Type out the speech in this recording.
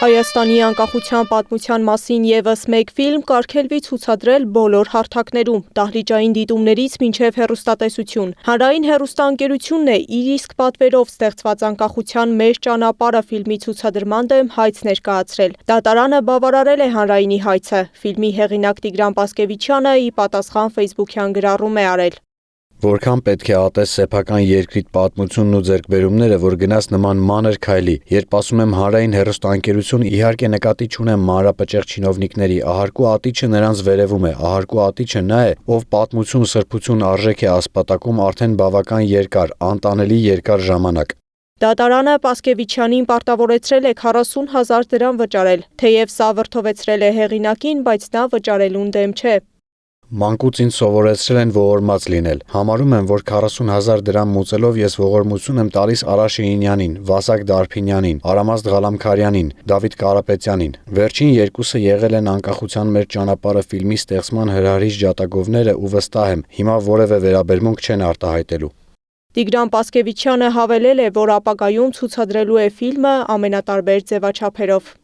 Հայաստանի անկախության պատմության մասին ևս մեկ ֆիլմ կարգելվի ցուցադրել բոլոր հարթակներում՝ դահլիճային դիտումներից մինչև հեռուստատեսություն։ Հանրային հեռուստաընկերությունն է իր իսկ պատվերով ստեղծված անկախության մեր ճանապարհը ֆիլմի ցուցադրման դեմ հայց ներկայացրել։ Դատարանը բավարարել է հանրայինի հայցը։ Ֆիլմի հեղինակ Տիգրան Պասկևիչյանը ի պատասխան ֆեյսբուքյան գրառում է արել. Որքան պետք է ատես սեփական երկրիդ պատմությունն ու ձեռքբերումները, որ գնաս նման մանր քայլի, երբ ասում եմ հանրային հեռուստաընկերություն, իհարկե նկատի չունեմ մանրապճեղ չինովնիկների, ահարկու ատիչը նրանց վերևում է, ահարկու ատիչը նա է, ով պատմություն, սրբություն արժեք է ասպատակում արդեն բավական երկար, անտանելի երկար ժամանակ։ Դատարանը Պասկևիչյանին պարտավորեցրել է 40,000 դրամ վճարել, թեև սա վրդովեցրել է հեղինակին, բայց նա վճարելուն դեմ չէ։ Մանկուց ինձ սովորեցրել են ողորմած լինել։ Համարում եմ, որ 40,000 դրամ մուծելով ես ողորմություն եմ տալիս Արա Շեյինյանին, Վասակ Դարփինյանին, Արամազդ Ղալամքարյանին, Դավիթ Կարապետյանին։ Վերջին երկուսը եղել են անկախության մեր ճանապարհը ֆիլմի ստեղծման հրահրիչ ջատագովները ու վստահ եմ, հիմա որևէ վերաբերմունք չեն արտահայտելու։ Տիգրան Պասկևիչյանը հավելել է, որ ապագայում ցուցադրելու է ֆիլմը ամենատարբեր ձևաչափերով։